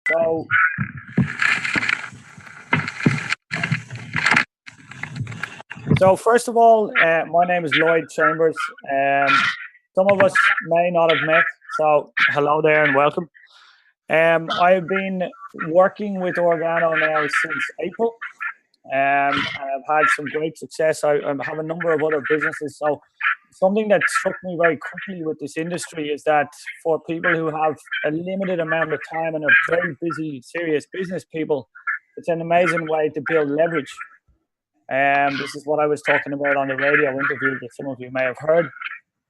So, first of all, my name is Lloyd Chambers. Some of us may not have met, so hello there and welcome. I've been working with Organo now since April, and I've had some great success. I have a number of other businesses. So something that struck me very quickly with this industry is that for people who have a limited amount of time and are very busy, serious business people, it's an amazing way to build leverage. This is what I was talking about on the radio interview that some of you may have heard.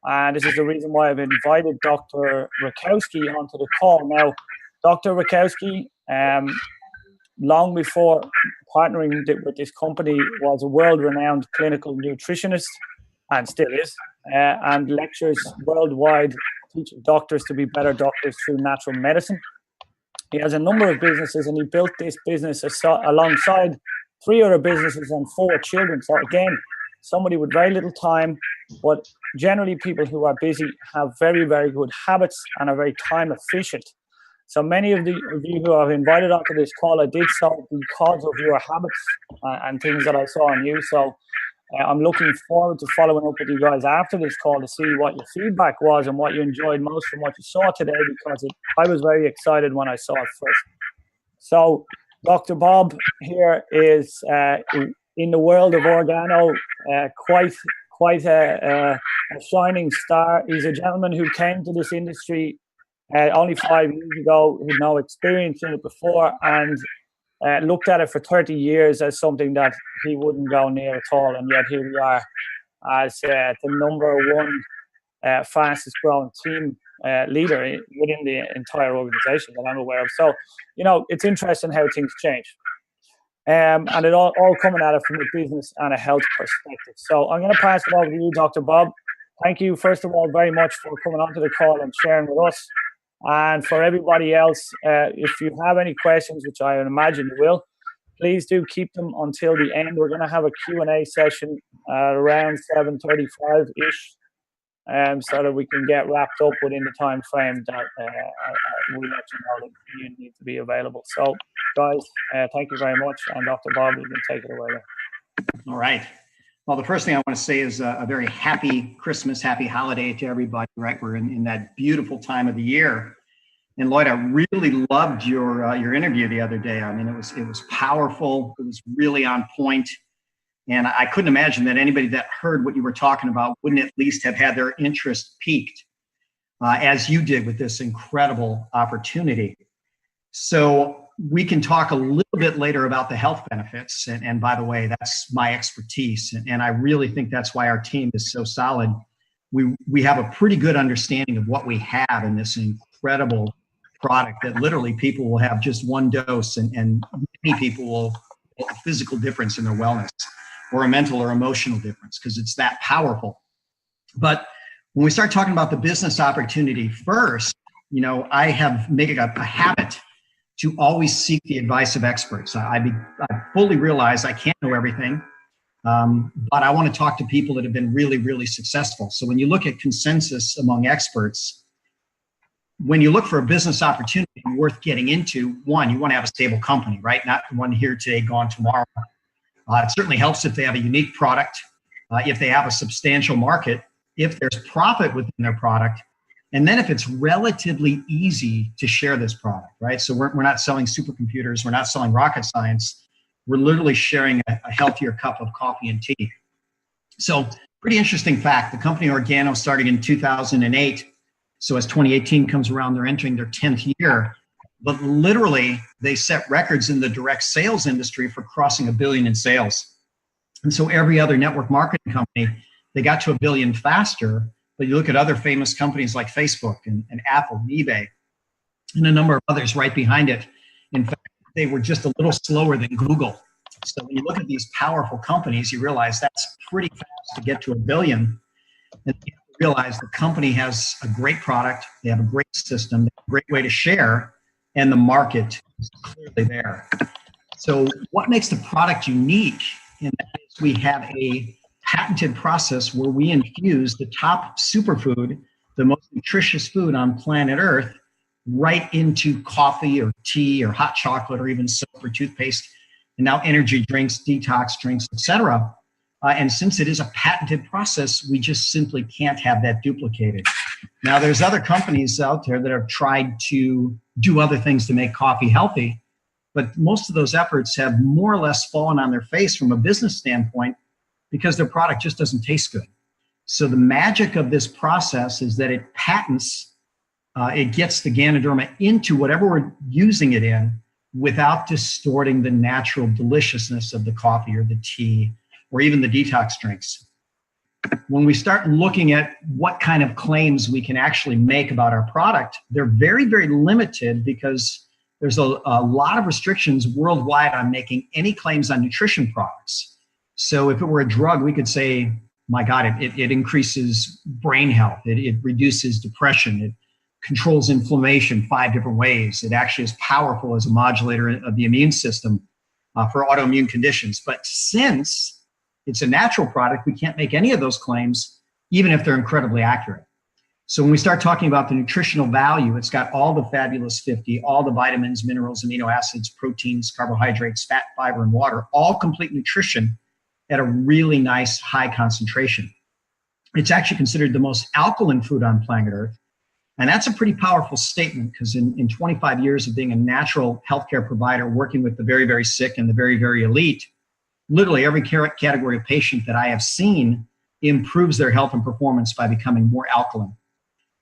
And this is the reason why I've invited Dr. Rakowski onto the call. Now, Dr. Rakowski, long before partnering with this company, was a world-renowned clinical nutritionist, and still is, and lectures worldwide, teaching doctors to be better doctors through natural medicine. He has a number of businesses, and he built this business alongside 3 other businesses and 4 children. So again, somebody with very little time, but generally people who are busy have very, very good habits and are very time efficient. So many of you who I've invited onto this call, I did so because of your habits and things that I saw in you. So I'm looking forward to following up with you guys after this call to see what your feedback was and what you enjoyed most from what you saw today, because I was very excited when I saw it first. So Dr. Bob here is in the world of Organo, quite a shining star. He's a gentleman who came to this industry only 5 years ago, with no experience in it before, and looked at it for 30 years as something that he wouldn't go near at all. And yet here we are as the #1 fastest growing team leader within the entire organization that I'm aware of. So, it's interesting how things change. And it all coming at it from a business and a health perspective. So I'm going to pass it over to you, Dr. Bob. Thank you, first of all, very much for coming onto the call and sharing with us. And for everybody else, if you have any questions, which I imagine you will, please do keep them until the end. We're going to have a Q&A session around 7:35-ish, so that we can get wrapped up within the time frame that we let you know that you need to be available. So, guys, thank you very much. And Dr. Bob, you can take it away. All right. Well, the first thing I want to say is a very happy Christmas, happy holiday to everybody, right? We're in that beautiful time of the year. And Lloyd, I really loved your interview the other day. I mean, it was powerful. It was really on point. And I couldn't imagine that anybody that heard what you were talking about wouldn't at least have had their interest piqued, as you did with this incredible opportunity. So we can talk a little bit later about the health benefits. And by the way, that's my expertise. And I really think that's why our team is so solid. We have a pretty good understanding of what we have in this incredible product that literally people will have just one dose, and many people will have a physical difference in their wellness, or a mental or emotional difference, because it's that powerful. But when we start talking about the business opportunity first, I have made it a habit to always seek the advice of experts. I fully realize I can't know everything, but I want to talk to people that have been really, really successful. So when you look at consensus among experts, when you look for a business opportunity worth getting into, one, you want to have a stable company, right? Not one here today, gone tomorrow. It certainly helps if they have a unique product, if they have a substantial market, if there's profit within their product, and then if it's relatively easy to share this product, right? So we're not selling supercomputers, we're not selling rocket science, we're literally sharing a healthier cup of coffee and tea. So pretty interesting fact, the company Organo started in 2008. So as 2018 comes around, they're entering their 10th year. But literally, they set records in the direct sales industry for crossing $1 billion in sales. And so every other network marketing company, they got to $1 billion faster. But you look at other famous companies like Facebook and Apple and eBay and a number of others right behind it. In fact, they were just a little slower than Google. So when you look at these powerful companies, you realize that's pretty fast to get to $1 billion. And you realize the company has a great product, they have a great system, they have a great way to share, and the market is clearly there. So what makes the product unique? And that is we have a patented process where we infuse the top superfood, the most nutritious food on planet Earth, right into coffee or tea or hot chocolate or even soap or toothpaste, and now energy drinks, detox drinks, etc. And since it is a patented process, we just simply can't have that duplicated. Now, there's other companies out there that have tried to do other things to make coffee healthy, but most of those efforts have more or less fallen on their face from a business standpoint because their product just doesn't taste good. So the magic of this process is that it patents, it gets the Ganoderma into whatever we're using it in without distorting the natural deliciousness of the coffee or the tea or even the detox drinks. When we start looking at what kind of claims we can actually make about our product, they're very, very limited because there's a lot of restrictions worldwide on making any claims on nutrition products. So if it were a drug, we could say, my God, it increases brain health. It reduces depression. It controls inflammation 5 different ways. It actually is powerful as a modulator of the immune system for autoimmune conditions. But since it's a natural product, we can't make any of those claims, even if they're incredibly accurate. So when we start talking about the nutritional value, it's got all the fabulous 50, all the vitamins, minerals, amino acids, proteins, carbohydrates, fat, fiber, and water, all complete nutrition at a really nice high concentration. It's actually considered the most alkaline food on planet Earth. And that's a pretty powerful statement because in 25 years of being a natural healthcare provider, working with the very, very sick and the very, very elite, literally every category of patient that I have seen improves their health and performance by becoming more alkaline.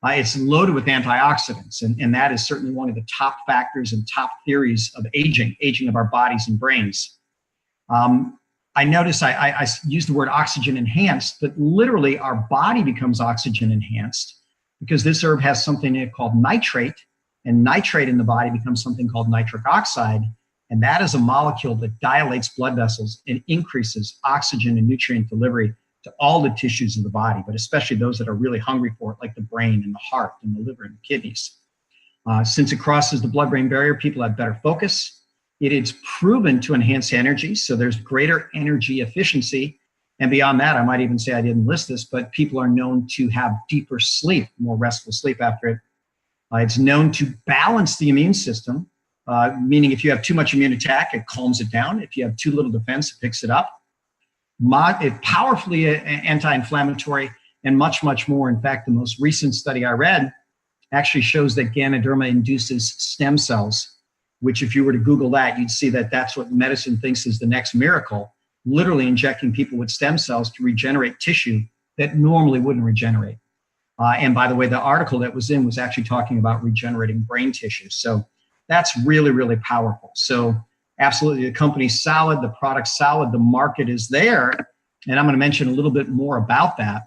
It's loaded with antioxidants, and that is certainly one of the top factors and top theories of aging of our bodies and brains. I notice I use the word oxygen enhanced, but literally our body becomes oxygen enhanced because this herb has something called nitrate, and nitrate in the body becomes something called nitric oxide. And that is a molecule that dilates blood vessels and increases oxygen and nutrient delivery to all the tissues of the body, but especially those that are really hungry for it, like the brain and the heart and the liver and the kidneys. Since it crosses the blood-brain barrier, people have better focus. It is proven to enhance energy, so there's greater energy efficiency. And beyond that, I might even say I didn't list this, but people are known to have deeper sleep, more restful sleep after it. It's known to balance the immune system. Meaning if you have too much immune attack, it calms it down. If you have too little defense, it picks it up. It's powerfully anti-inflammatory and much, much more. In fact, the most recent study I read actually shows that Ganoderma induces stem cells, which if you were to Google that, you'd see that that's what medicine thinks is the next miracle, literally injecting people with stem cells to regenerate tissue that normally wouldn't regenerate. And by the way, the article that was in was actually talking about regenerating brain tissue. So that's really, really powerful. So absolutely, the company's solid, the product's solid, the market is there. And I'm going to mention a little bit more about that.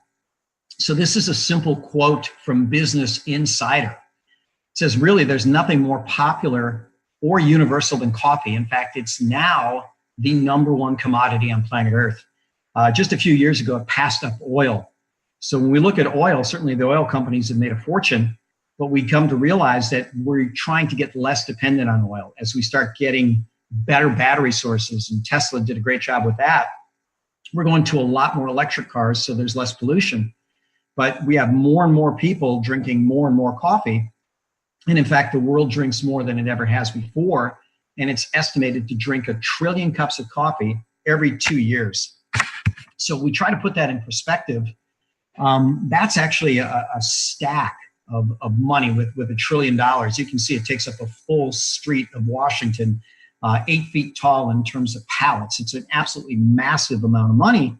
So this is a simple quote from Business Insider. It says, really, there's nothing more popular or universal than coffee. In fact, it's now the #1 commodity on planet Earth. Just a few years ago, it passed up oil. So when we look at oil, certainly the oil companies have made a fortune. But we come to realize that we're trying to get less dependent on oil as we start getting better battery sources, and Tesla did a great job with that. We're going to a lot more electric cars, so there's less pollution. But we have more and more people drinking more and more coffee. And in fact, the world drinks more than it ever has before. And it's estimated to drink 1 trillion cups of coffee every 2 years. So we try to put that in perspective. That's actually a stack of money with $1 trillion. You can see it takes up a full street of Washington, 8 feet tall in terms of pallets. It's an absolutely massive amount of money,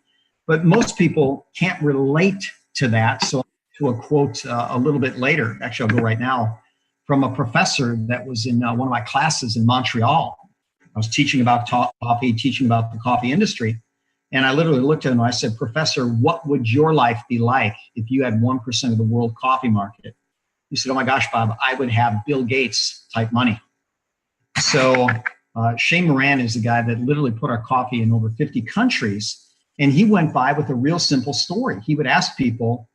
but most people can't relate to that. So to a quote a little bit later, actually I'll go right now, from a professor that was in one of my classes in Montreal. I was teaching about coffee, teaching about the coffee industry. And I literally looked at him and I said, Professor, what would your life be like if you had 1% of the world coffee market? He said, oh my gosh, Bob, I would have Bill Gates type money. So Shane Moran is the guy that literally put our coffee in over 50 countries. And he went by with a real simple story. He would ask people,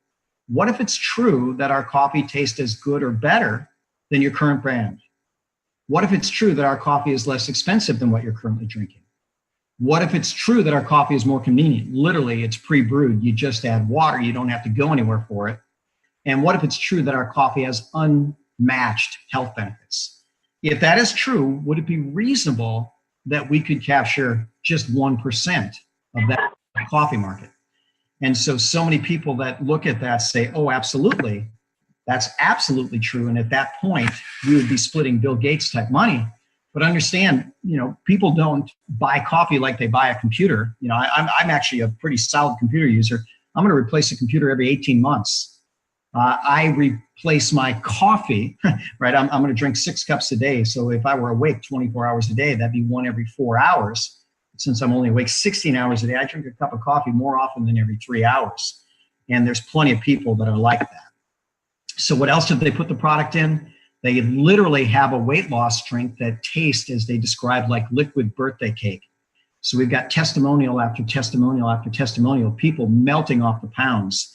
what if it's true that our coffee tastes as good or better than your current brand? What if it's true that our coffee is less expensive than what you're currently drinking? What if it's true that our coffee is more convenient? Literally, it's pre-brewed. You just add water. You don't have to go anywhere for it. And what if it's true that our coffee has matched health benefits. If that is true, would it be reasonable that we could capture just 1% of that coffee market? And so many people that look at that say, oh, absolutely. That's absolutely true. And at that point, we would be splitting Bill Gates type money. But understand, people don't buy coffee like they buy a computer. I'm actually a pretty solid computer user. I'm going to replace a computer every 18 months. I replace my coffee, right? I'm going to drink 6 cups a day. So if I were awake 24 hours a day, that'd be one every 4 hours. Since I'm only awake 16 hours a day, I drink a cup of coffee more often than every 3 hours. And there's plenty of people that are like that. So what else did they put the product in? They literally have a weight loss drink that tastes, as they describe, like liquid birthday cake. So we've got testimonial after testimonial after testimonial, people melting off the pounds.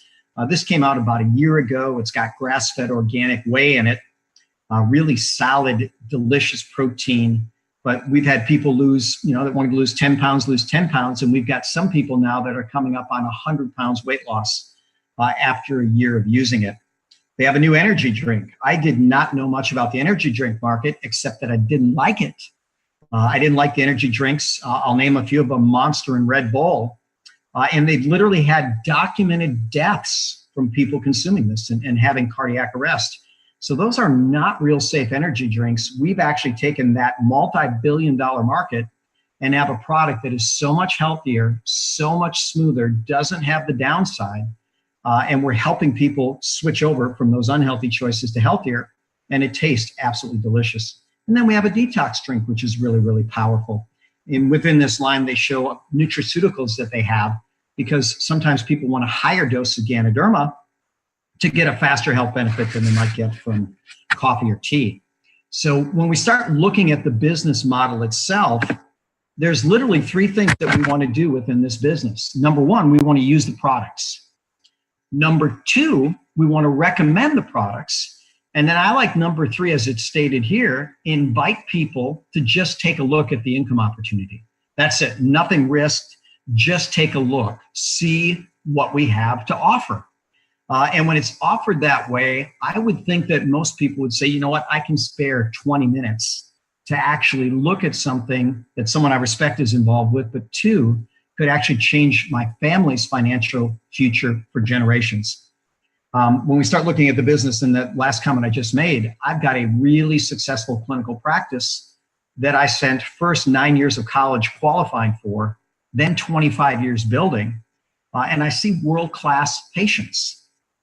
This came out about a year ago. It's got grass-fed organic whey in it, really solid, delicious protein. But we've had people that wanted to lose 10 pounds, and we've got some people now that are coming up on 100 pounds weight loss after a year of using it. They have a new energy drink. I did not know much about the energy drink market, except that I didn't like it. I didn't like the energy drinks. I'll name a few of them: Monster and Red Bull. And they've literally had documented deaths from people consuming this and having cardiac arrest. So those are not real safe energy drinks. We've actually taken that multi-billion-dollar market and have a product that is so much healthier, so much smoother, doesn't have the downside. And we're helping people switch over from those unhealthy choices to healthier, and it tastes absolutely delicious. And then we have a detox drink, which is really, really powerful. And within this line, they show nutraceuticals that they have, because sometimes people want a higher dose of Ganoderma to get a faster health benefit than they might get from coffee or tea. So when we start looking at the business model itself, there's literally 3 things that we want to do within this business. Number 1, we want to use the products. Number 2, we want to recommend the products. And then I like number 3, as it's stated here, invite people to just take a look at the income opportunity. That's it. Nothing risked. Just take a look. See what we have to offer. And when it's offered that way, I would think that most people would say, you know what, I can spare 20 minutes to actually look at something that someone I respect is involved with, but 2, could actually change my family's financial future for generations. When we start looking at the business, and that last comment I just made, I've got a really successful clinical practice that I spent first 9 years of college qualifying for, then 25 years building, and I see world-class patients.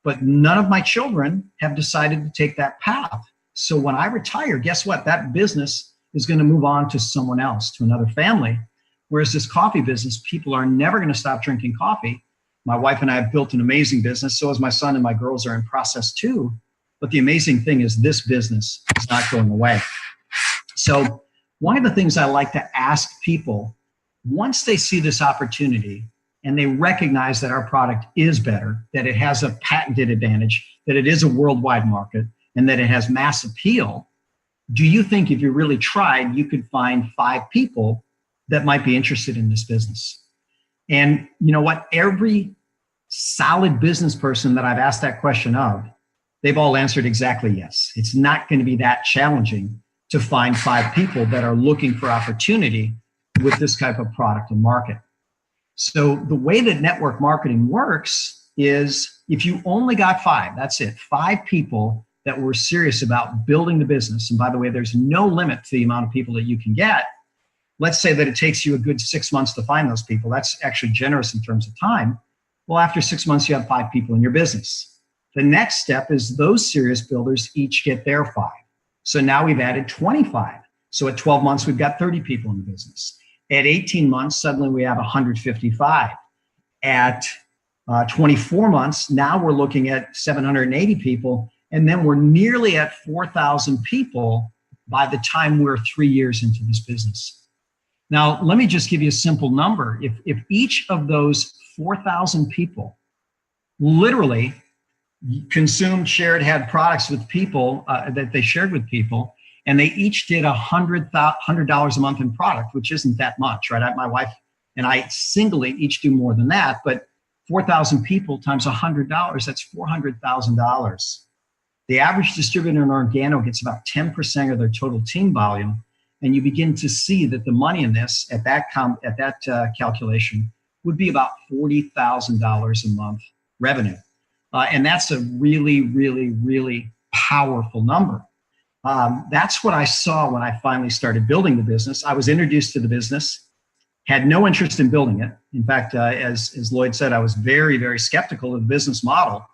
But none of my children have decided to take that path. So when I retire, guess what? That business is going to move on to someone else, to another family. Whereas this coffee business, people are never going to stop drinking coffee. My wife and I have built an amazing business. So is my son, and my girls are in process too. But the amazing thing is this business is not going away. So one of the things I like to ask people, once they see this opportunity and they recognize that our product is better, that it has a patented advantage, that it is a worldwide market, and that it has mass appeal, do you think if you really tried, you could find 5 people that might be interested in this business? And you know what? Every solid business person that I've asked that question of, they've all answered exactly yes. It's not going to be that challenging to find 5 people that are looking for opportunity with this type of product and market. So the way that network marketing works is if you only got 5, that's it, 5 people that were serious about building the business. And by the way, there's no limit to the amount of people that you can get. Let's say that it takes you a good 6 months to find those people. That's actually generous in terms of time. Well, after 6 months, you have 5 people in your business. The next step is those serious builders each get their 5. So now we've added 25. So at 12 months, we've got 30 people in the business. At 18 months, suddenly we have 155. At 24 months, now we're looking at 780 people. And then we're nearly at 4,000 people by the time we're 3 years into this business. Now, let me just give you a simple number. If each of those 4,000 people literally consumed, shared, had products with people that they shared with people, and they each did $100 a month in product, which isn't that much, right? My wife and I singly each do more than that, but 4,000 people times $100, that's $400,000. The average distributor in Organo gets about 10% of their total team volume, and you begin to see that the money in this at that calculation would be about $40,000 a month revenue. And that's a really, really, really powerful number. That's what I saw when I finally started building the business. I was introduced to the business, had no interest in building it. In fact, as Lloyd said, I was very, very skeptical of the business model.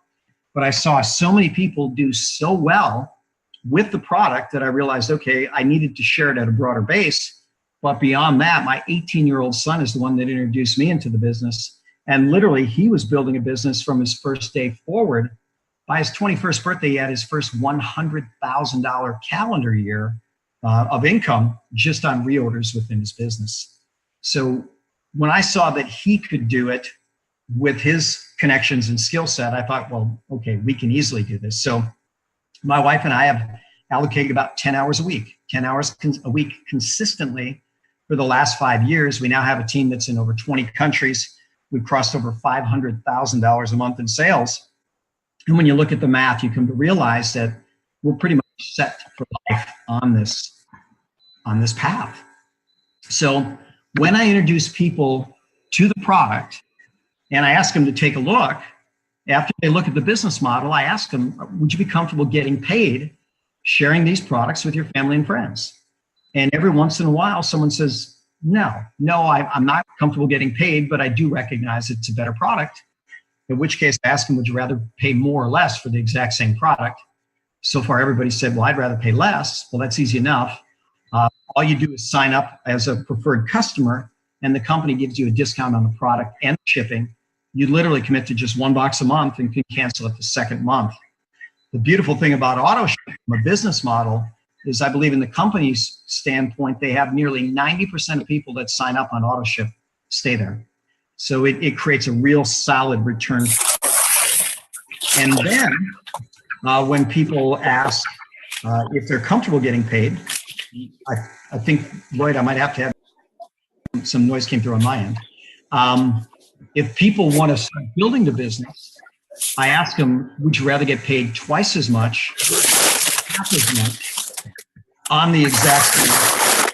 But I saw so many people do so well with the product that I realized, okay, I needed to share it at a broader base. But beyond that, my 18-year-old son is the one that introduced me into the business. And literally, he was building a business from his first day forward. By his 21st birthday, he had his first $100,000 calendar year of income just on reorders within his business. So when I saw that he could do it with his connections and skill set, I thought, well, okay, we can easily do this. So my wife and I have allocated about 10 hours a week, 10 hours a week consistently for the last 5 years. We now have a team that's in over 20 countries. We've crossed over $500,000 a month in sales. And when you look at the math, you come to realize that we're pretty much set for life on this path. So when I introduce people to the product and I ask them to take a look, after they look at the business model, I ask them, would you be comfortable getting paid sharing these products with your family and friends? And every once in a while, someone says, no, I'm not comfortable getting paid, but I do recognize it's a better product. In which case, I ask them, would you rather pay more or less for the exact same product? So far, everybody said, well, I'd rather pay less. Well, that's easy enough. All you do is sign up as a preferred customer, and the company gives you a discount on the product and shipping. You literally commit to just $1 a month and can cancel it the second month. The beautiful thing about AutoShip from a business model is I believe in the company's standpoint, they have nearly 90% of people that sign up on AutoShip stay there. So it creates a real solid return. And then when people ask if they're comfortable getting paid, I think, Lloyd, I might have to have some noise came through on my end. If people want to start building the business, I ask them, would you rather get paid twice as much, half as much on the exact same?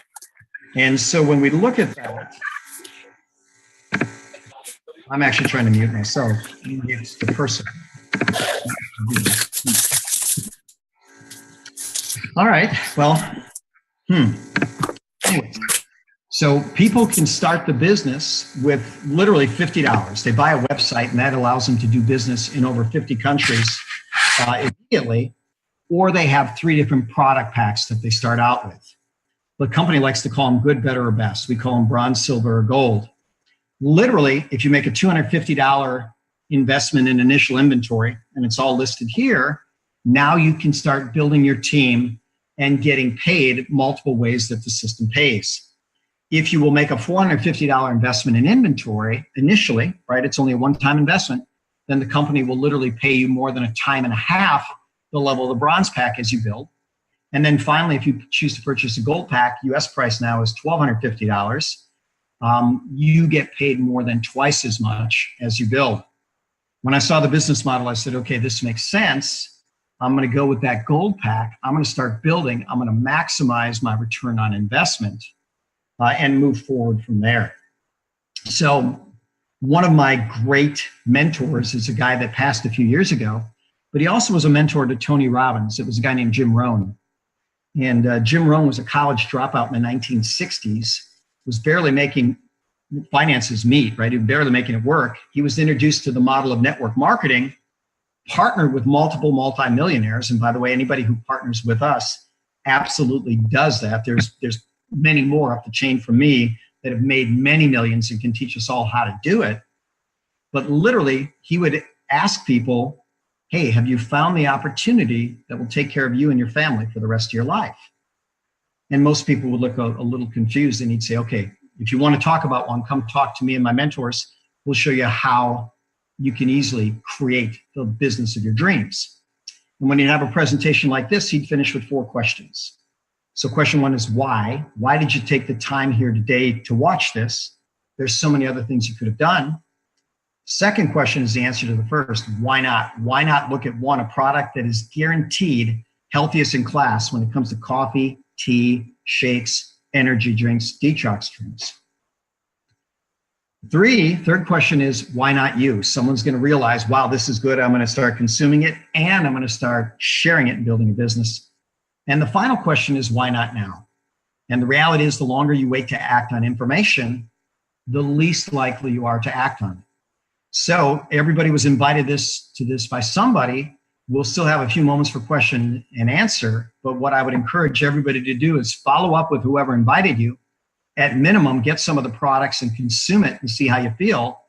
And so when we look at that, I'm actually trying to mute myself. It's the person. All right. Well, anyways, so people can start the business with literally $50. They buy a website, and that allows them to do business in over 50 countries immediately, or they have 3 different product packs that they start out with. The company likes to call them good, better, or best. We call them bronze, silver, or gold. Literally, if you make a $250 investment in initial inventory, and it's all listed here, now you can start building your team and getting paid multiple ways that the system pays. If you will make a $450 investment in inventory initially, right, it's only a one-time investment, then the company will literally pay you more than a time and a half the level of the bronze pack as you build. And then finally, if you choose to purchase a gold pack, US price now is $1,250. You get paid more than twice as much as you build. When I saw the business model, I said, okay, this makes sense. I'm going to go with that gold pack. I'm going to start building. I'm going to maximize my return on investment and move forward from there. So one of my great mentors is a guy that passed a few years ago, but he also was a mentor to Tony Robbins. It was a guy named Jim Rohn. And Jim Rohn was a college dropout in the 1960s, was barely making finances meet, right? He was barely making it work. He was introduced to the model of network marketing, partnered with multiple multimillionaires. And by the way, anybody who partners with us absolutely does that. There's many more up the chain from me that have made many millions and can teach us all how to do it. But literally, he would ask people, hey, have you found the opportunity that will take care of you and your family for the rest of your life? And most people would look a little confused, and he'd say, okay, if you want to talk about one, come talk to me and my mentors. We'll show you how you can easily create the business of your dreams. And when he'd have a presentation like this, he'd finish with 4 questions. So question 1 is why? Why did you take the time here today to watch this? There's so many other things you could have done. Second question is the answer to the first. Why not? Why not look at a product that is guaranteed healthiest in class when it comes to coffee, tea, shakes, energy drinks, detox drinks? Third question is, why not you? Someone's going to realize, wow, this is good. I'm going to start consuming it, and I'm going to start sharing it and building a business. And the final question is, why not now? And the reality is, the longer you wait to act on information, the least likely you are to act on it. So everybody was invited to this by somebody. We'll still have a few moments for question and answer, but what I would encourage everybody to do is follow up with whoever invited you. At minimum, get some of the products and consume it and see how you feel.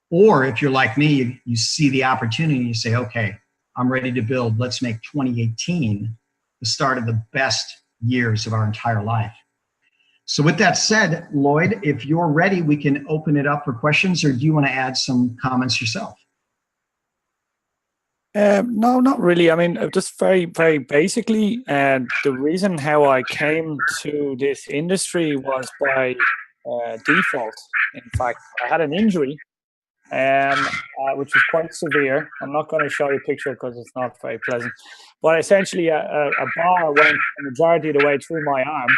Or if you're like me, you see the opportunity and you say, okay, I'm ready to build. Let's make 2018 the start of the best years of our entire life. So with that said, Lloyd, if you're ready, we can open it up for questions, or do you want to add some comments yourself? No, not really. I mean, just very, very basically, the reason how I came to this industry was by default. In fact, I had an injury, which was quite severe. I'm not going to show you a picture because it's not very pleasant. But essentially, a bar went a majority of the way through my arm,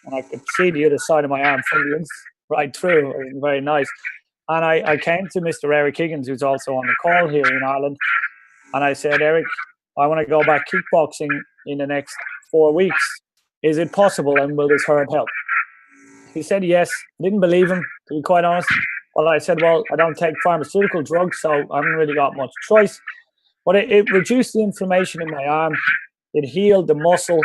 and I could see the other side of my arm from the right through. It was very nice. And I came to Mr. Eric Higgins, who's also on the call here in Ireland, and I said, Eric, I want to go back kickboxing in the next 4 weeks. Is it possible, and will this herb help? He said yes. I didn't believe him, to be quite honest. Well, I said, well, I don't take pharmaceutical drugs, so I haven't really got much choice. But it reduced the inflammation in my arm. It healed the muscle.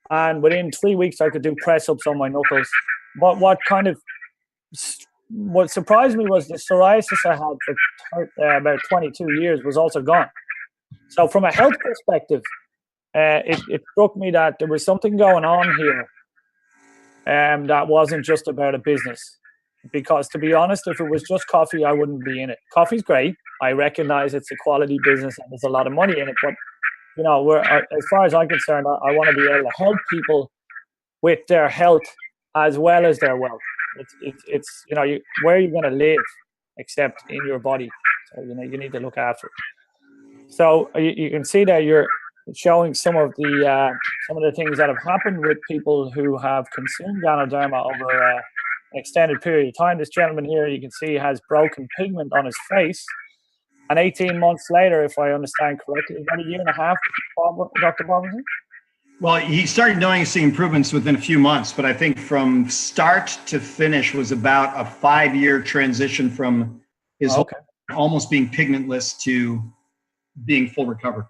And within 3 weeks, I could do press-ups on my knuckles. But what surprised me was the psoriasis I had for about 22 years was also gone. So from a health perspective, it struck me that there was something going on here that wasn't just about a business. Because to be honest, if it was just coffee, I wouldn't be in it. Coffee's great. I recognize it's a quality business and there's a lot of money in it. But, you know, as far as I'm concerned, I want to be able to help people with their health as well as their wealth. It's you know, where are you going to live except in your body? So, you know, you need to look after it. So you can see that you're showing some of the things that have happened with people who have consumed Ganoderma over an extended period of time. This gentleman here, you can see, has broken pigment on his face. And 18 months later, if I understand correctly, about a year and a half, Dr. Robinson? Well, he started noticing improvements within a few months, but I think from start to finish was about a 5-year transition from his almost being pigmentless to being full recovered.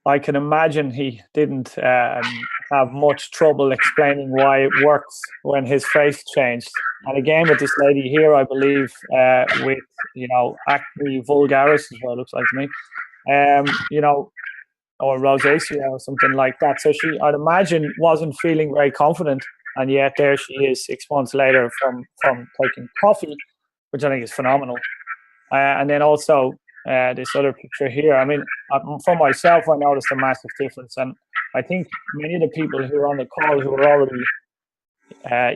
I can imagine he didn't have much trouble explaining why it works when his face changed. And again, with this lady here, I believe, with, you know, acne vulgaris is what it looks like to me, you know, or rosacea or something like that. So she, I'd imagine, wasn't feeling very confident. And yet there she is 6 months later from taking coffee, which I think is phenomenal. And then also this other picture here. I mean, for myself, I noticed a massive difference. And I think many of the people who are on the call who are already,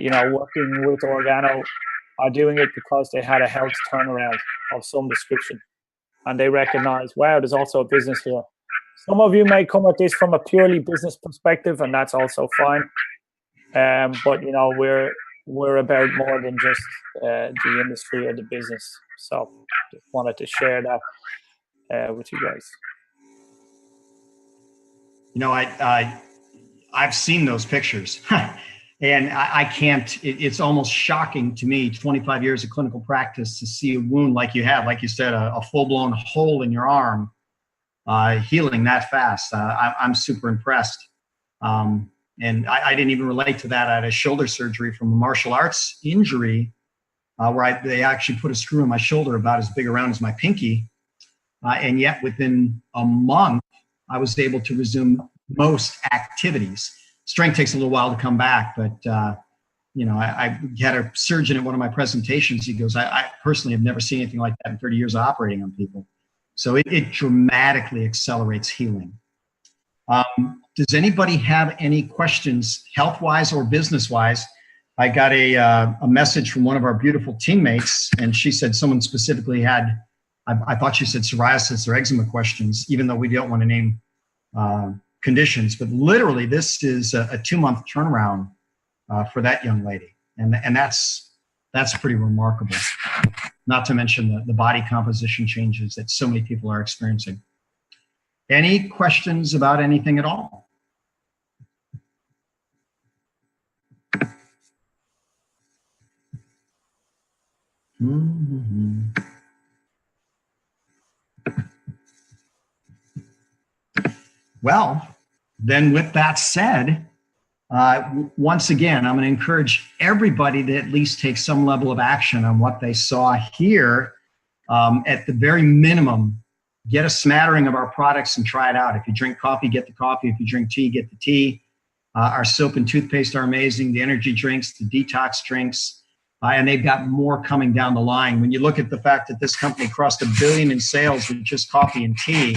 you know, working with Organo are doing it because they had a health turnaround of some description. And they recognize, wow, there's also a business here. Some of you may come at this from a purely business perspective, and that's also fine. But, you know, we're about more than just the industry or the business. So just wanted to share that with you guys. You know, I've seen those pictures. And I can't, it's almost shocking to me, 25 years of clinical practice, to see a wound like you have, like you said, a full-blown hole in your arm, healing that fast. I'm super impressed. And I didn't even relate to that. I had a shoulder surgery from a martial arts injury where they actually put a screw in my shoulder about as big around as my pinky. And yet within a month, I was able to resume most activities. Strength takes a little while to come back, but you know, I had a surgeon at one of my presentations. He goes, I personally have never seen anything like that in 30 years of operating on people. So it dramatically accelerates healing. Does anybody have any questions, health-wise or business-wise? I got a message from one of our beautiful teammates, and she said someone specifically had I thought you said psoriasis or eczema questions, even though we don't want to name conditions. But literally, this is a 2-month turnaround for that young lady, and that's pretty remarkable. Not to mention the body composition changes that so many people are experiencing. Any questions about anything at all? Mm-hmm. Well, then with that said, once again, I'm going to encourage everybody to at least take some level of action on what they saw here. At the very minimum, get a smattering of our products and try it out. If you drink coffee, get the coffee. If you drink tea, get the tea. Our soap and toothpaste are amazing. The energy drinks, the detox drinks, and they've got more coming down the line. When you look at the fact that this company crossed $1 billion in sales with just coffee and tea,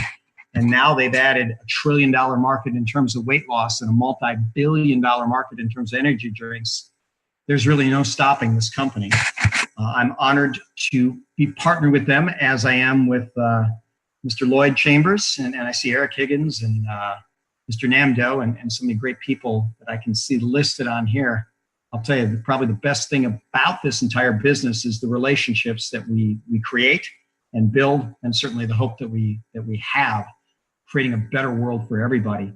and now they've added $1 trillion market in terms of weight loss and a multi-billion-dollar market in terms of energy drinks, there's really no stopping this company. I'm honored to be partnered with them, as I am with Mr. Lloyd Chambers, and I see Eric Higgins and Mr. Namdo and so many great people that I can see listed on here. I'll tell you, probably the best thing about this entire business is the relationships that we create and build, and certainly the hope that we have, creating a better world for everybody. Do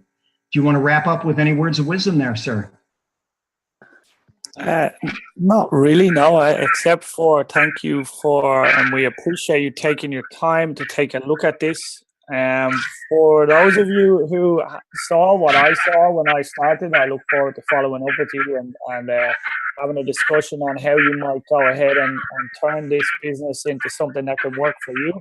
you want to wrap up with any words of wisdom there, sir? Not really, no, except for thank you for, and we appreciate you taking your time to take a look at this. For those of you who saw what I saw when I started, I look forward to following up with you and having a discussion on how you might go ahead and turn this business into something that can work for you.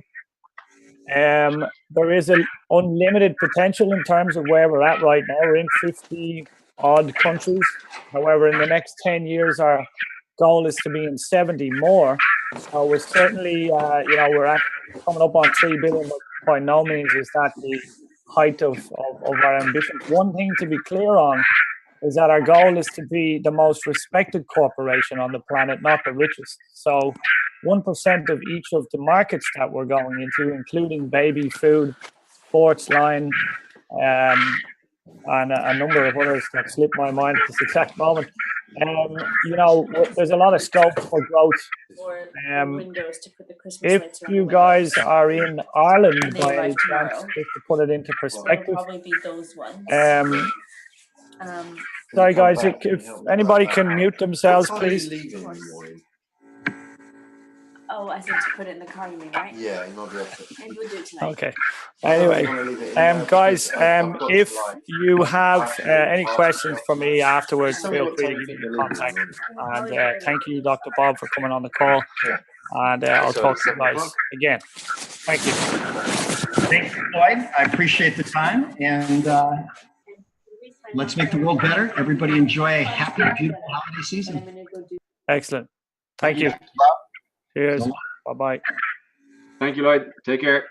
There is an unlimited potential in terms of where we're at right now. We're in 50 odd countries. However, in the next 10 years, our goal is to be in 70 more. So we're certainly, we're coming up on 3 billion, but by no means is that the height of our ambition. One thing to be clear on is that our goal is to be the most respected corporation on the planet, not the richest. So 1% of each of the markets that we're going into, including baby food, sports line, and a number of others that slip my mind at this exact moment. There's a lot of scope for growth. If you guys are in Ireland by any chance, just to put it into perspective, sorry guys, if anybody can mute themselves, please. Oh, I said to put it in the car, you mean, right? Yeah, in order. Maybe we'll do it tonight. Okay. Anyway, guys, if you have any questions for me afterwards, feel free to give me a contact. And thank you, Dr. Bob, for coming on the call. And I'll talk to you guys again. Thank you. Thank you, Lloyd. I appreciate the time. And let's make the world better. Everybody enjoy a happy, beautiful holiday season. Excellent. Thank you. Cheers. Bye-bye. Thank you, Lloyd. Take care.